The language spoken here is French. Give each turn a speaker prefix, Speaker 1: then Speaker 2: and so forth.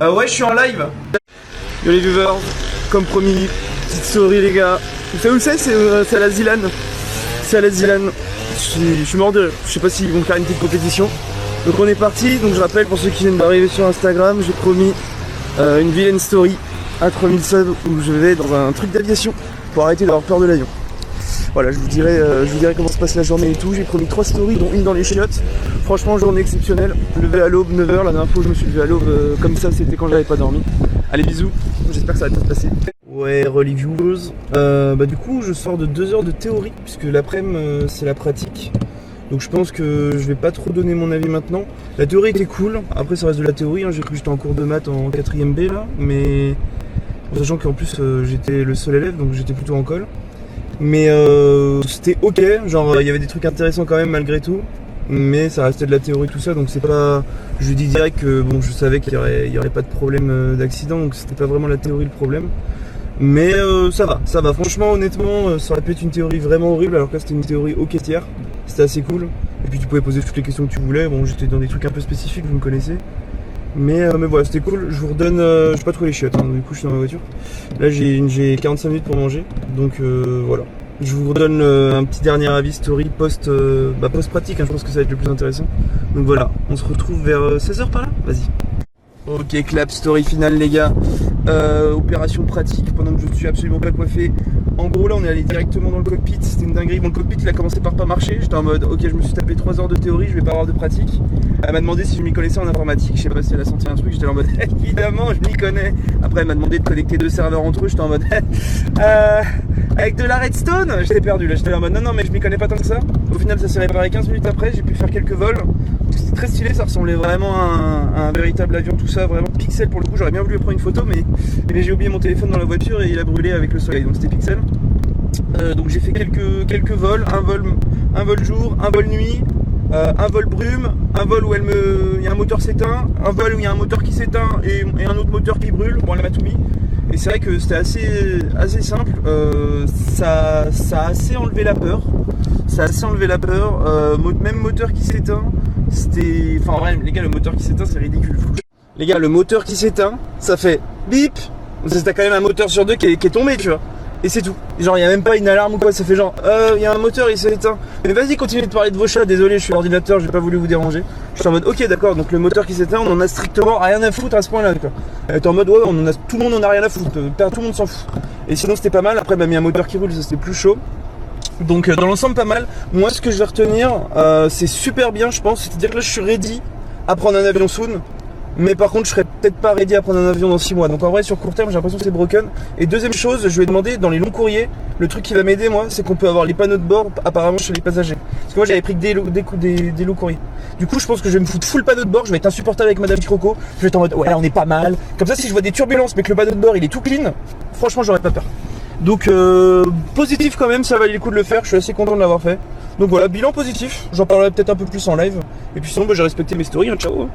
Speaker 1: Ouais, je suis en live. Yo les viewers, comme promis, petite story les gars. Vous savez où c'est à la Zilane. C'est à la Zilane. Je suis mort de rire. Je sais pas s'ils vont faire une petite compétition. Donc on est parti. Donc je rappelle pour ceux qui viennent d'arriver sur Instagram, j'ai promis une vilaine story à 3000 subs où je vais dans un truc d'aviation pour arrêter d'avoir peur de l'avion. Voilà, je vous dirai comment se passe la journée et tout. J'ai promis 3 stories, dont une dans les chiottes. Franchement, journée exceptionnelle. Levé à l'aube, 9h. La dernière fois où je me suis levé à l'aube comme ça, c'était quand j'avais pas dormi. Allez, bisous. J'espère que ça va bien se passer. Ouais, reviewers. Du coup, je sors de 2 heures de théorie, puisque l'après-midi, c'est la pratique. Donc je pense que je vais pas trop donner mon avis maintenant. La théorie était cool. Après, ça reste de la théorie. Hein. J'ai cru que j'étais en cours de maths en 4ème B, là. Mais sachant qu'en plus, j'étais le seul élève, donc j'étais plutôt en colle. Mais c'était ok, genre il y avait des trucs intéressants quand même malgré tout, mais ça restait de la théorie tout ça, donc c'est pas, je dis direct que bon, je savais qu'il y aurait pas de problème d'accident, donc c'était pas vraiment la théorie le problème, mais ça va, franchement honnêtement ça aurait pu être une théorie vraiment horrible, alors que là c'était une théorie ok tiers, c'était assez cool, et puis tu pouvais poser toutes les questions que tu voulais, bon j'étais dans des trucs un peu spécifiques, vous me connaissez. Mais voilà, c'était cool. Je vous redonne, je sais pas trop les chiottes, hein, du coup je suis dans ma voiture. Là j'ai 45 minutes pour manger, donc voilà. Je vous redonne un petit dernier avis story post pratique, hein, je pense que ça va être le plus intéressant. Donc voilà, on se retrouve vers 16h par là, vas-y. Ok, clap, story finale les gars. Opération pratique pendant que je ne suis absolument pas coiffé. En gros là on est allé directement dans le cockpit, c'était une dinguerie. Bon, le cockpit il a commencé par pas marcher, j'étais en mode ok, je me suis tapé 3 heures de théorie, je vais pas avoir de pratique. Elle m'a demandé si je m'y connaissais en informatique, je sais pas si elle a senti un truc, j'étais en mode évidemment je m'y connais. Après elle m'a demandé de connecter 2 serveurs entre eux, j'étais en mode avec de la redstone, j'étais perdu là, j'étais en mode non mais je m'y connais pas tant que ça. Au final ça s'est réparé 15 minutes après, j'ai pu faire quelques vols. C'était très stylé, ça ressemblait vraiment à un véritable avion, tout ça, vraiment pixel pour le coup. J'aurais bien voulu prendre une photo, mais j'ai oublié mon téléphone dans la voiture et il a brûlé avec le soleil, donc c'était pixel. Donc j'ai fait quelques vols, un vol jour, un vol nuit, un vol brume, un vol où il y a un moteur s'éteint, un vol où il y a un moteur qui s'éteint et un autre moteur qui brûle, bon elle m'a tout mis. Et c'est vrai que c'était assez simple, ça a assez enlevé la peur. Même moteur qui s'éteint, c'était... Enfin vrai, les gars, le moteur qui s'éteint, c'est ridicule. Les gars, le moteur qui s'éteint, ça fait bip. T'as quand même un moteur sur 2 qui est tombé, tu vois. Et c'est tout. Genre, il n'y a même pas une alarme ou quoi, ça fait genre, il y a un moteur, il s'est éteint. Mais vas-y, continuez de parler de vos chats, désolé, je suis l'ordinateur, j'ai pas voulu vous déranger. Je suis en mode, ok, d'accord, donc le moteur qui s'éteint, on en a strictement rien à foutre à ce point-là, quoi. T'es en mode, ouais, tout le monde en a rien à foutre, tout le monde s'en fout. Et sinon, c'était pas mal. Après, m'a mis un moteur qui roule, ça c'était plus chaud. Donc dans l'ensemble pas mal. Moi ce que je vais retenir c'est super bien je pense. C'est-à-dire que là je suis ready à prendre un avion soon. Mais par contre je serais peut-être pas ready à prendre un avion dans 6 mois. Donc en vrai sur court terme j'ai l'impression que c'est broken. Et deuxième chose, je vais demander dans les longs courriers, le truc qui va m'aider moi, c'est qu'on peut avoir les panneaux de bord apparemment chez les passagers. Parce que moi j'avais pris que des longs courriers. Du coup je pense que je vais me foutre full panneau de bord. Je vais être insupportable avec Madame Croco. Je vais être en mode ouais là on est pas mal. Comme ça si je vois des turbulences mais que le panneau de bord il est tout clean, franchement j'aurais pas peur. Donc positif quand même, ça valait le coup de le faire, je suis assez content de l'avoir fait. Donc voilà, bilan positif, j'en parlerai peut-être un peu plus en live. Et puis sinon j'ai respecté mes stories, hein, ciao.